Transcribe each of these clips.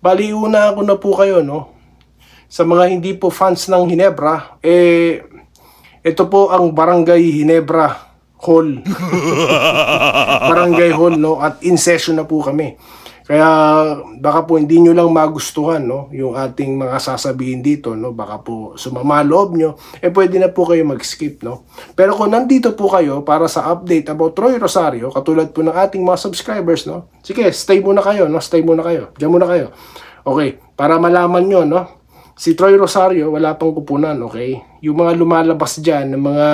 Bali, una ko na po kayo, no? Sa mga hindi po fans ng Ginebra, ito po ang Barangay Ginebra Hall. Barangay Hall, no? At in session na po kami. Kaya baka po hindi nyo lang magustuhan, no, yung ating mga sasabihin dito, no, baka po sumama loob nyo, pwede na po kayo mag-skip, no. Pero kung nandito po kayo para sa update about Troy Rosario, katulad po ng ating mga subscribers, no, sige, stay muna kayo, no, stay muna kayo, diyan muna kayo. Okay, para malaman nyo, no, si Troy Rosario, wala pang kupunan, okay. Yung mga lumalabas dyan, ng mga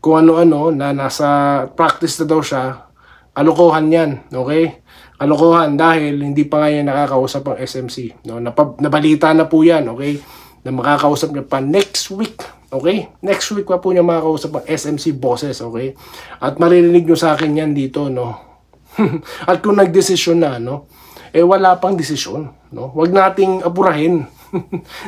kung ano-ano, na nasa practice na daw siya, kalokohan yan, okay. Kalokohan dahil hindi pa nga yan nakakausap ang SMC. No? Nabalita na po yan, okay? Na makakausap niya pa next week, okay? Next week pa po niya makakausap ang SMC bosses, okay? At maririnig nyo sa akin yan dito, no? At kung nagdesisyon na, no? Wala pang desisyon, no? Huwag nating apurahin.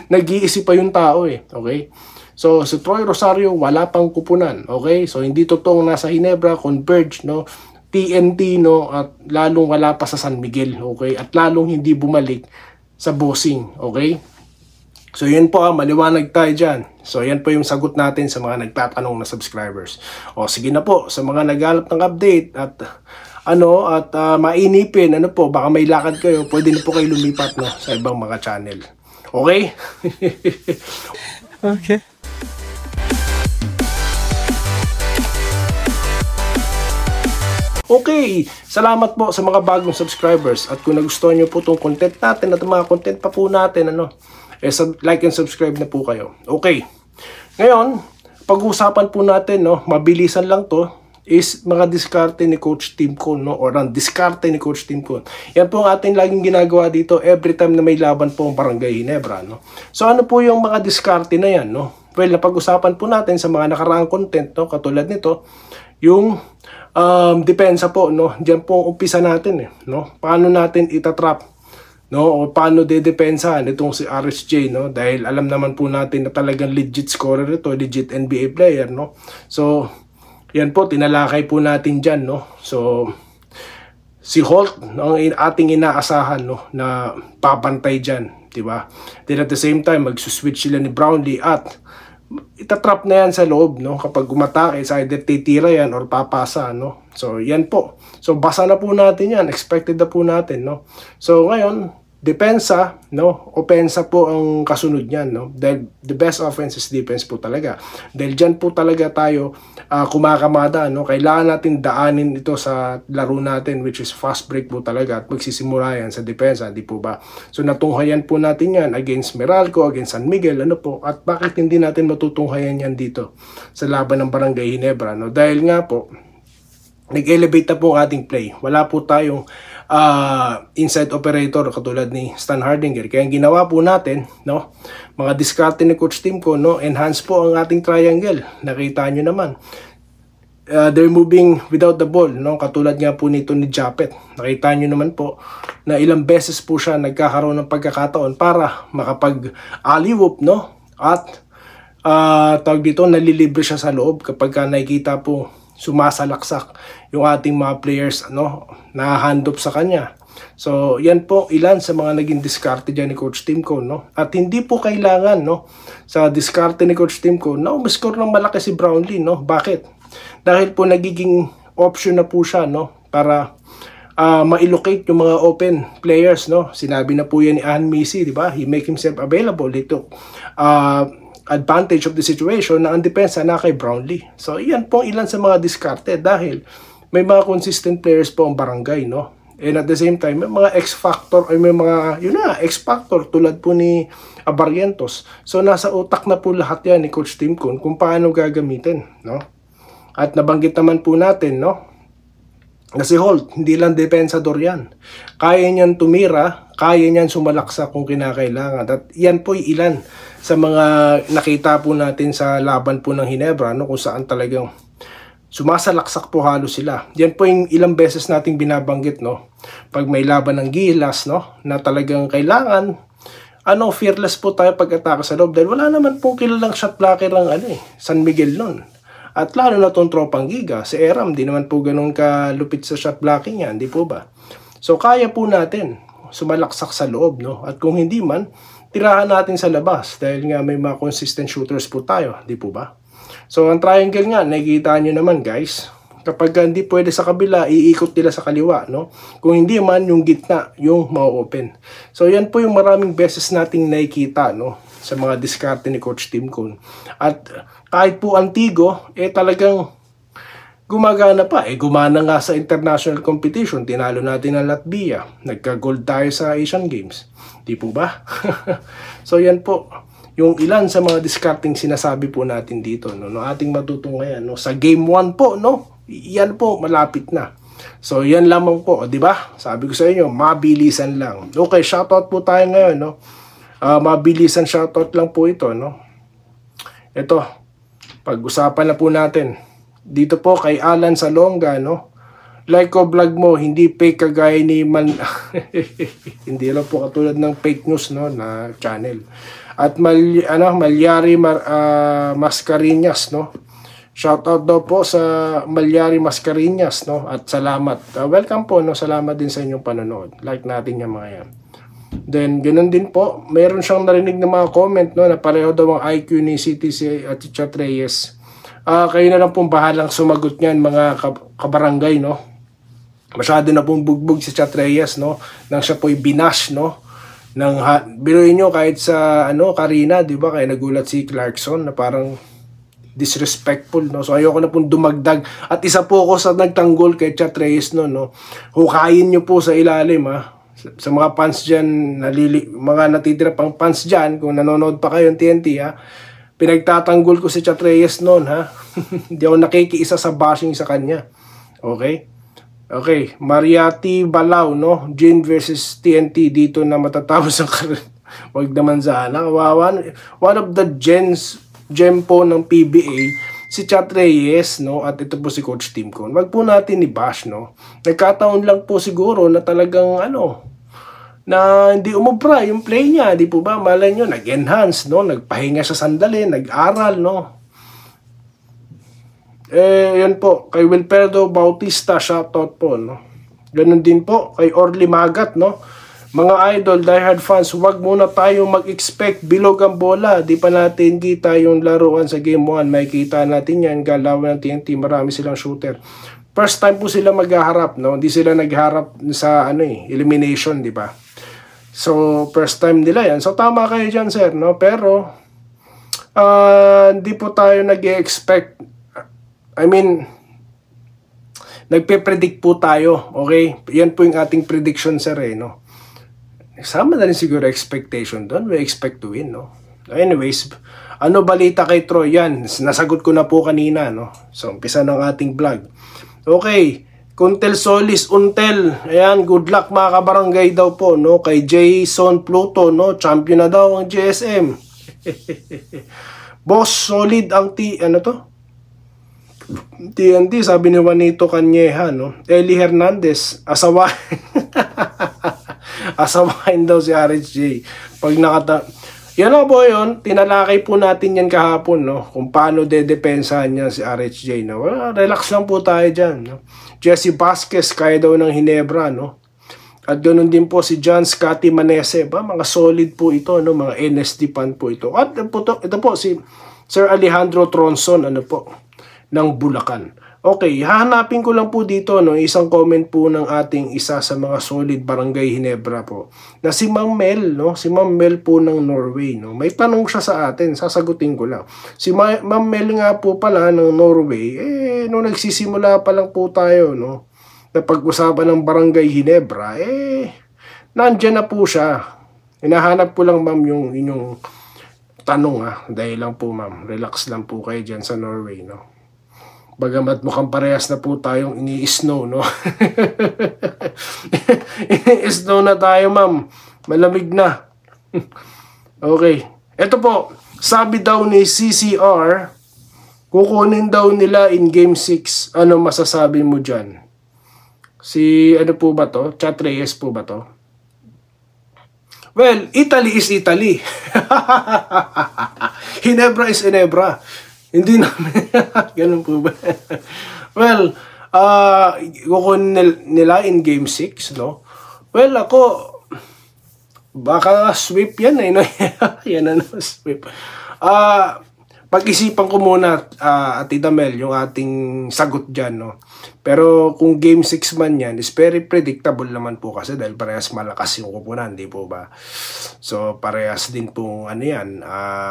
Nag-iisip pa yung tao, okay? So, si Troy Rosario, wala pang kupunan, okay? So, hindi totoong nasa Ginebra, Converge, no? TNT, no, at lalong wala pa sa San Miguel, okay, at lalong hindi bumalik sa bossing, okay. So yan po, maliwanag tayo dyan. So yan po yung sagot natin sa mga nagtatanong na subscribers. O sige na po, sa mga naghalap ng update at mainipin, baka may lakad kayo, pwede na po kayo lumipat, no, sa ibang mga channel, okay. Okay. Okay, salamat po sa mga bagong subscribers. At kung nagustuhan nyo po itong content natin at mga content pa po natin, like and subscribe na po kayo. Okay, ngayon, pag-uusapan po natin, no, mabilisan lang to, is mga diskarte ni Coach Tim Cone, no, or ang diskarte ni Coach Tim Cone. Yan po ang ating laging ginagawa dito every time na may laban po ang Barangay Ginebra, no. So ano po yung mga diskarte na yan, no? Well, napag-usapan po natin sa mga nakaraang content, no, katulad nito, yung depensa po, no. Diyan po ang umpisa natin, no. Paano natin itatrap, no, o paano dedepensahan itong si RSJ, no, dahil alam naman po natin na talagang legit scorer ito, legit NBA player, no. So yan po, tinalakay po natin diyan, no. So si Holt, no, ang ating inaasahan, no, na papantay diyan, di ba? Then at the same time, magsuswitch sila ni Brownlee at itatrap na yan sa loob, no, kapag umatake, either titira yan or papasa, no. So yan po, so basa na po natin yan, expected na po natin, no. So ngayon, depensa, no, opensa po ang kasunod niyan, no, dahil the best offense is defense po talaga, dahil dyan po talaga tayo kumakamada, no. Kailangan natin daanin ito sa laro natin, which is fast break po talaga, at magsisimula yan sa depensa, di po ba? So natunghayan po natin yan against Meralco, against San Miguel, at bakit hindi natin matutunghayan yan dito sa laban ng Barangay Ginebra, no? Dahil nga po, nag-elevate na po ang ating play. Wala po tayong inside operator katulad ni Stan Hardinger. Kaya ang ginawa po natin, no, mga diskarte ni Coach Tim Cone, no, enhance po ang ating triangle. Nakita nyo naman. They're moving without the ball, no, katulad nga po nito ni Japet. Nakita nyo naman po na ilang beses po siya nagkakaroon ng pagkakataon para makapag-alley-oop, no, at tawag dito, nalilibre siya sa loob kapag nakikita po sumasalaksak yung ating mga players, no, na hand off sa kanya. So yan po ilan sa mga naging diskarte dyan ni Coach Tim Cone, no? At hindi po kailangan, no, sa diskarte ni Coach Tim Cone na umiscore ng malaki si Brownlee, no? Bakit? Dahil po nagiging option na po siya, no, para ma-allocate yung mga open players, no. Sinabi na po yan ni Ann Missy, di ba? He make himself available dito. Advantage of the situation na ang depensa na kay Brownlee. So yan po ilan sa mga diskarte dahil may mga consistent players po ang Barangay, no. And at the same time, may mga X-factor, ay may mga, X-factor tulad po ni Barrientos. So nasa utak na po lahat yan ni Coach Tim Cone kung paano gagamitin, no. At nabanggit naman po natin, no, na si Holt, hindi lang depensador yan. Kaya niyan tumira, kaya niyan sumalaksa kung kinakailangan. At yan po ilan sa mga nakita po natin sa laban po ng Ginebra, no, kung saan talagang sumasalaksak po halos sila. Yan po yung ilang beses nating binabanggit, no, pag may laban ng Gilas, no, na talagang kailangan fearless po tayo pag-atake sa loob dahil wala naman po kilalang shot blocker ng San Miguel nun. At lalo na itong tropang Giga, si Eram, di naman po ganun kalupit sa shot blocking yan, di po ba? So kaya po natin, sumalaksak sa loob, no? At kung hindi man, tirahan natin sa labas dahil nga may mga consistent shooters po tayo, di po ba? So ang triangle nga, nakikita nyo naman guys, kapag hindi pwede sa kabila, iikot nila sa kaliwa, no? Kung hindi man, yung gitna, yung ma-open. So yan po yung maraming beses nating nakikita, no? Sa mga diskarte ni Coach Tim Cone. At kahit po antigo, talagang gumagana pa. Gumana nga sa international competition. Tinalo natin ang Latvia. Nagka-gold tayo sa Asian Games. Di po ba? So yan po yung ilan sa mga discarding sinasabi po natin dito, no? Ating matutunghayan, no? Sa game 1 po, no? Yan po, malapit na. So yan lamang po, di ba? Sabi ko sa inyo, mabilisan lang. Okay, shoutout po tayo ngayon, no? Mabilisan shoutout lang po ito, no? Ito, pag-usapan na po natin. Dito po kay Alan Salonga, no? Like ko vlog mo, hindi fake kagaya ni hindi lang po katulad ng fake news, no, na channel. At Malyari Mascareñas, no? Shoutout daw po sa Malyari Mascareñas, no? At salamat. Welcome po, no? Salamat din sa inyong panonood. Like natin yung mga yan. Then, ganun din po, mayroon siyang narinig na mga comment, no, na pareho daw ang IQ ni CTC at Chat Reyes. Kayo na lang pong bahalang sumagot niyan, mga kabarangay, no? Masyado na pong bugbog si Chat Reyes, no? Nang siya po'y binash, no? Biruin nyo kahit sa, Karina, di ba? Kaya nagulat si Clarkson na parang disrespectful, no? So, ayoko na pong dumagdag. At isa po ako sa nagtanggol kay Chat Reyes, no? Hukayin nyo po sa ilalim, ha? Sa mga fans dyan, mga natitira pang fans dyan, kung nanonood pa kayo ng TNT, ha? Pinagtatanggol ko si Chat Reyes noon, ha? Hindi ako nakikiisa sa bashing sa kanya. Okay? Okay. Mariati Balao, no? Jin versus TNT. Dito na matatapos ang karir. Wag naman sana. One of the gem po ng PBA, si Chat Reyes, no? At ito po si Coach Tim Cone. Wag po natin i-bash, no? Nagkataon lang po siguro na talagang, na hindi umubra yung play niya, di po ba? Malay nyo, nag-enhance, no? Nagpahinga siya sandali, nag-aral, no? Yan po, kay Wilfredo Bautista, shoutout po, no? Ganun din po, kay Orly Magat, no? Mga idol, diehard fans, huwag muna tayo mag-expect bilog ang bola. Di pa natin kita yung laruan sa game 1. May kita natin yan, galawan ng TNT, marami silang shooter. First time po sila maghaharap, no? Hindi sila nagharap sa, elimination, di ba? So, first time nila yan. So, tama kayo dyan, sir, no? Pero, hindi po tayo nag-expect. Nagpe-predict po tayo, okay? Yan po yung ating prediction, sir, no? Sama na rin siguro expectation doon. We expect to win, no? Anyways, balita kay Troy? Yan, nasagot ko na po kanina, no? So, umpisa ng ating vlog. Okay. Kuntel Solis Untel, ayan, good luck mga kabarangay daw po, no? Kay Jason Pluto, no? Champion na daw ang GSM. Boss, solid ang TNT, sabi ni Juanito Canyeja, no? Eli Hernandez, asawain daw si RHJ. Pag yan o po yun, tinalakay po natin yan kahapon, no? Kung paano dedepensahan niya si RHJ, no? Well, relax lang po tayo dyan, no? Jesse Vasquez, kaya daw ng Hinebra, no? At ganoon din po si John Scotty Manese, ba? Mga solid po ito, no? Mga NSD fan po ito. At ito po si Sir Alejandro Tronson, ng Bulacan. Okay, hahanapin ko lang po dito, no, isang comment po ng ating isa sa mga solid barangay Hinebra po, na si Ma'am Mel, no? Si Ma'am Mel po ng Norway, no? May tanong siya sa atin, sasagutin ko lang. Si Ma'am Mel nga po pala ng Norway, nung nagsisimula pa lang po tayo, no, na pag-usapan ng barangay Hinebra, nandyan na po siya. Hinahanap ko lang, ma'am, yung inyong tanong, ha. Dahil lang po, ma'am, relax lang po kayo dyan sa Norway, no? Bagamat mukhang parehas na po tayong ini-snow, no? Ini-snow na tayo, ma'am. Malamig na. Okay. Ito po, sabi daw ni CCR, kukunin daw nila in Game 6. Ano masasabi mo dyan? Po ba to? Chat Reyes po ba to? Well, Italy is Italy. Hinebra is Hinebra. Hindi namin. Ganun po ba? Well, kukunin nila in Game 6, no? Well, ako, Baka sweep yan eh, no? Yan ano, sweep. Pag-isipan ko muna, Tita Mel, yung ating sagot dyan, no? Pero kung Game 6 man yan, is very predictable naman po kasi dahil parehas malakas yung kupunan, di po ba? So, parehas din pong ano yan,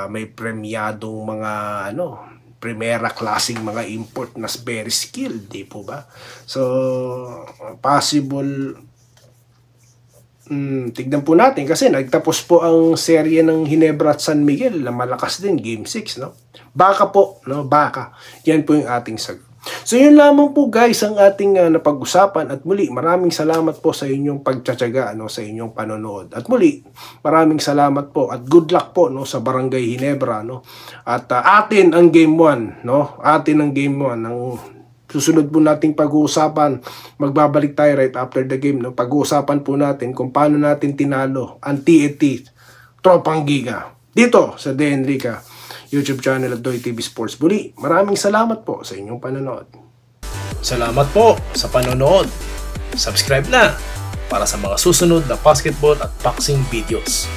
may premiadong mga, ano, primera klaseng mga import na very skilled, di po ba? So, possible. Tignan po natin kasi nagtapos po ang serye ng Ginebra at San Miguel na malakas din, Game 6, no? Baka po, no? Baka. Yan po yung ating sagot. So, yun lamang po guys ang ating napag-usapan at muli, maraming salamat po sa inyong pagtsatsaga, no? Sa inyong panonood. At muli, maraming salamat po at good luck po, no? Sa Barangay Ginebra, no? At atin ang Game 1, no? Atin ang Game 1 ng susunod po nating pag-uusapan. Magbabalik tayo right after the game, no? Pag-uusapan po natin kung paano natin tinalo ang TNT Tropang Giga dito sa De Enrica YouTube channel at Doy TV Sports. Muli, maraming salamat po sa inyong panonood. Salamat po sa panonood. Subscribe na para sa mga susunod na basketball at boxing videos.